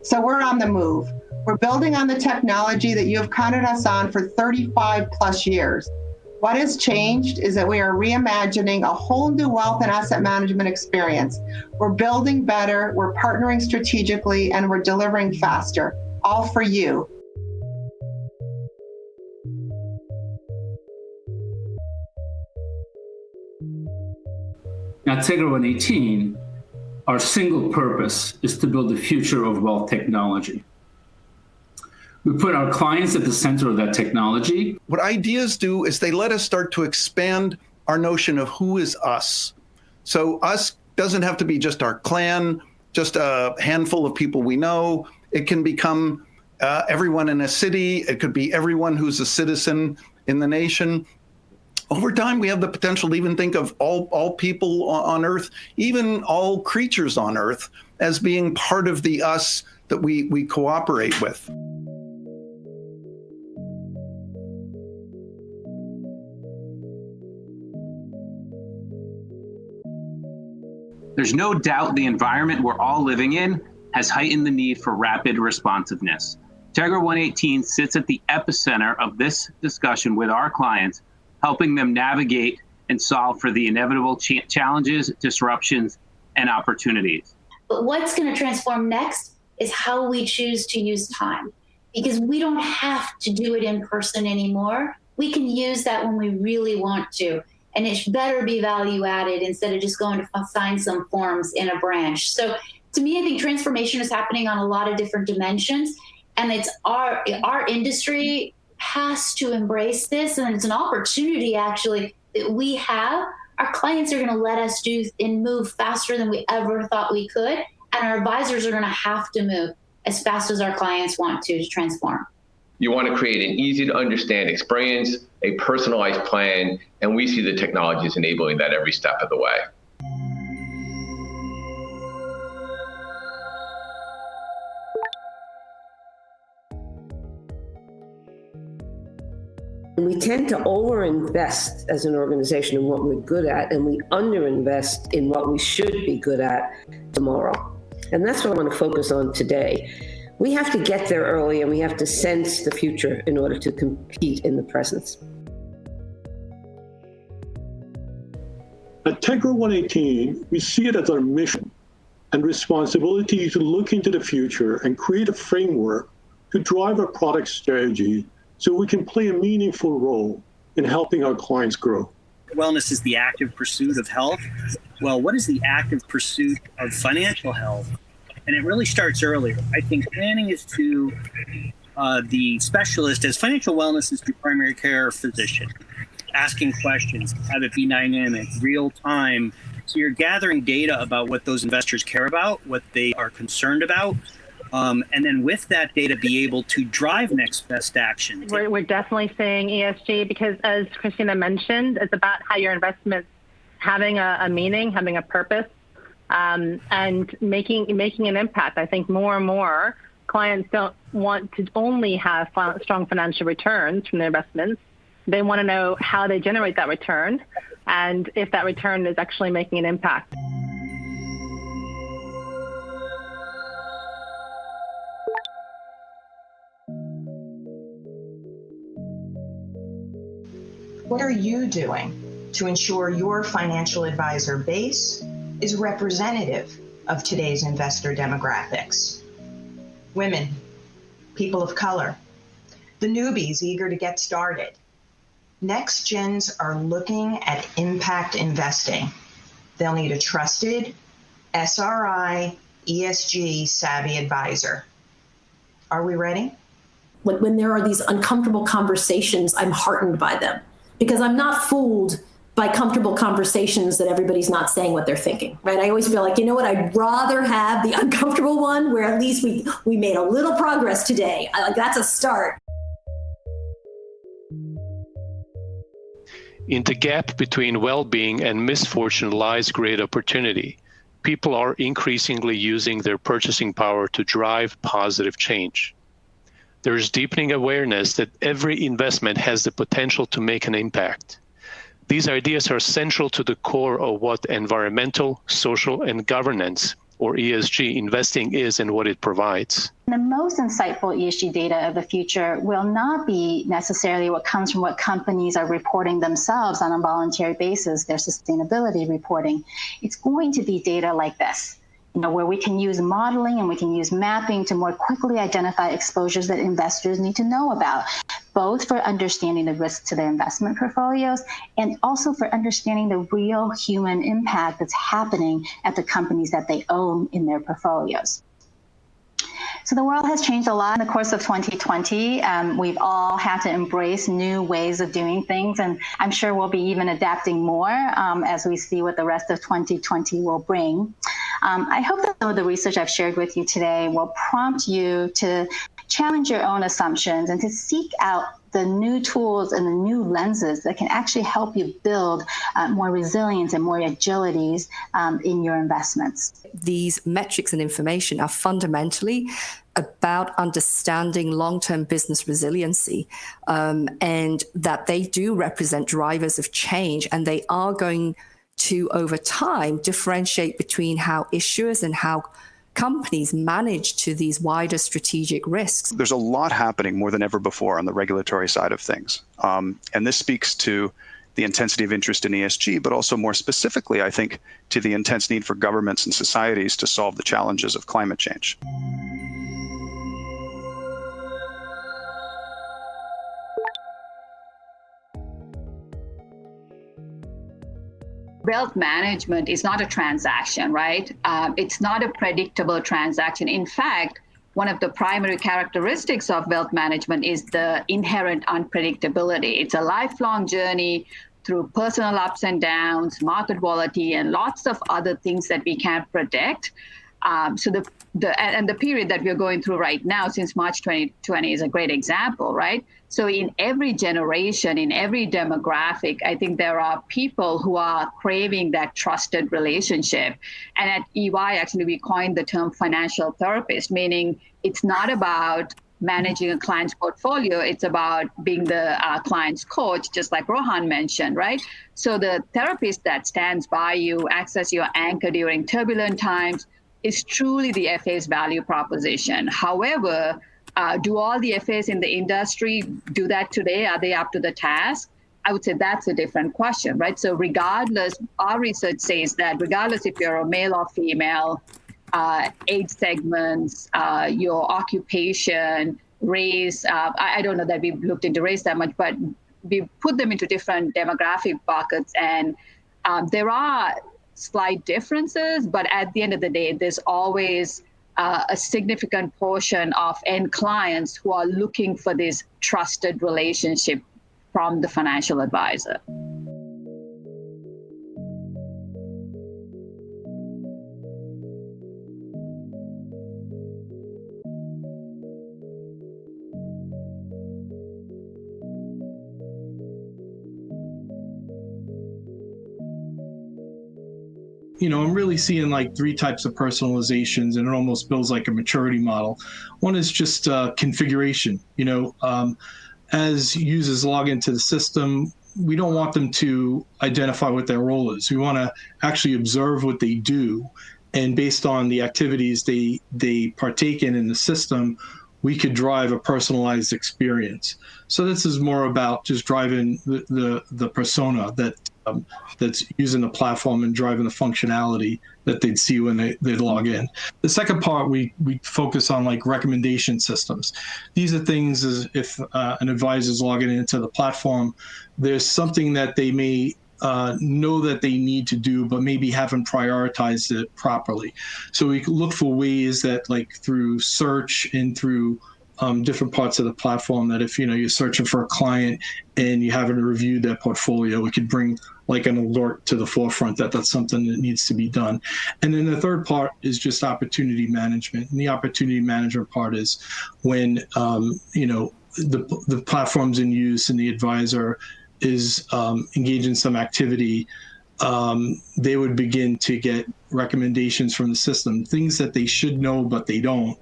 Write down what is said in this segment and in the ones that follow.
So we're on the move. We're building on the technology that you have counted us on for 35 plus years. What has changed is that we are reimagining a whole new wealth and asset management experience. We're building better, we're partnering strategically, and we're delivering faster, all for you. At Tegra118, our single purpose is to build the future of wealth technology. We put our clients at the center of that technology. What ideas do is they let us start to expand our notion of who is us. So us doesn't have to be just our clan, just a handful of people we know. It can become everyone in a city. It could be everyone who's a citizen in the nation. Over time, we have the potential to even think of all people on Earth, even all creatures on Earth, as being part of the us that we cooperate with. There's no doubt the environment we're all living in has heightened the need for rapid responsiveness. Tegra118 sits at the epicenter of this discussion with our clients, helping them navigate and solve for the inevitable challenges, disruptions, and opportunities. But what's going to transform next is how we choose to use time, because we don't have to do it in person anymore. We can use that when we really want to. And it better be value added instead of just going to sign some forms in a branch. So to me, I think transformation is happening on a lot of different dimensions. And it's our industry has to embrace this. And it's an opportunity actually that we have. Our clients are going to let us do and move faster than we ever thought we could. And our advisors are going to have to move as fast as our clients want to transform. You want to create an easy to understand experience, a personalized plan, and we see the technologies enabling that every step of the way. We tend to overinvest as an organization in what we're good at, and we underinvest in what we should be good at tomorrow. And that's what I want to focus on today. We have to get there early, and we have to sense the future in order to compete in the present. At Tegra118, we see it as our mission and responsibility to look into the future and create a framework to drive our product strategy so we can play a meaningful role in helping our clients grow. Wellness is the active pursuit of health. Well, what is the active pursuit of financial health? And it really starts earlier. I think planning is to the specialist as financial wellness is to primary care physician. Asking questions, have it be dynamic, real time. So you're gathering data about what those investors care about, what they are concerned about. And then with that data, be able to drive next best action. We're definitely seeing ESG because, as Christina mentioned, it's about how your investments having a meaning, having a purpose, and making an impact. I think more and more clients don't want to only have strong financial returns from their investments. They want to know how they generate that return and if that return is actually making an impact. What are you doing to ensure your financial advisor base is representative of today's investor demographics? Women, people of color, the newbies eager to get started. Next gens are looking at impact investing. They'll need a trusted SRI, ESG savvy advisor. Are we ready? When there are these uncomfortable conversations, I'm heartened by them because I'm not fooled by comfortable conversations that everybody's not saying what they're thinking, right? I always feel like, you know what, I'd rather have the uncomfortable one where at least we made a little progress today. That's a start. In the gap between well-being and misfortune lies great opportunity. People are increasingly using their purchasing power to drive positive change. There is deepening awareness that every investment has the potential to make an impact. These ideas are central to the core of what environmental, social, and governance or ESG investing is and what it provides. The most insightful ESG data of the future will not be necessarily what comes from what companies are reporting themselves on a voluntary basis, their sustainability reporting. It's going to be data like this, where we can use modeling and we can use mapping to more quickly identify exposures that investors need to know about, both for understanding the risks to their investment portfolios and also for understanding the real human impact that's happening at the companies that they own in their portfolios. So the world has changed a lot in the course of 2020. We've all had to embrace new ways of doing things, and I'm sure we'll be even adapting more as we see what the rest of 2020 will bring. I hope that some of the research I've shared with you today will prompt you to challenge your own assumptions and to seek out the new tools and the new lenses that can actually help you build more resilience and more agilities in your investments. These metrics and information are fundamentally about understanding long-term business resiliency, and that they do represent drivers of change, and they are going to, over time, differentiate between how issuers and how companies manage to these wider strategic risks. There's a lot happening more than ever before on the regulatory side of things. And this speaks to the intensity of interest in ESG, but also more specifically, I think, to the intense need for governments and societies to solve the challenges of climate change. Wealth management is not a transaction, right? It's not a predictable transaction. In fact, one of the primary characteristics of wealth management is the inherent unpredictability. It's a lifelong journey through personal ups and downs, market volatility, and lots of other things that we can't predict. So the period that we're going through right now, since March 2020, is a great example, right? So in every generation, in every demographic, I think there are people who are craving that trusted relationship. And at EY, actually, we coined the term financial therapist, meaning it's not about managing a client's portfolio, it's about being the client's coach, just like Rohan mentioned, right? So the therapist that stands by you, acts as your anchor during turbulent times, is truly the FA's value proposition. However, do all the FAs in the industry do that today? Are they up to the task? I would say that's a different question, right? So regardless, our research says that regardless if you're a male or female, age segments, your occupation, race, I don't know that we've looked into race that much, but we put them into different demographic buckets, and there are slight differences, but at the end of the day, there's always a significant portion of end clients who are looking for this trusted relationship from the financial advisor. I'm really seeing like three types of personalizations, and it almost builds like a maturity model. One is just configuration. As users log into the system, we don't want them to identify what their role is. We want to actually observe what they do, and based on the activities they partake in the system, we could drive a personalized experience. So this is more about just driving the persona that's using the platform and driving the functionality that they'd see when they log in. The second part, we focus on like recommendation systems. These are things as if an advisor is logging into the platform, there's something that they may know that they need to do, but maybe haven't prioritized it properly. So we look for ways that, like through search and through different parts of the platform, that if you're searching for a client and you haven't reviewed their portfolio, we could bring like an alert to the forefront that that's something that needs to be done. And then the third part is just opportunity management. And the opportunity management part is when the platform's in use and the advisor is engaged in some activity, they would begin to get recommendations from the system, things that they should know but they don't.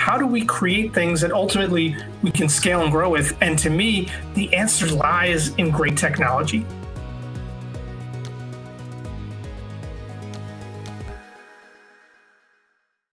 how do we create things that ultimately we can scale and grow with? And to me, the answer lies in great technology.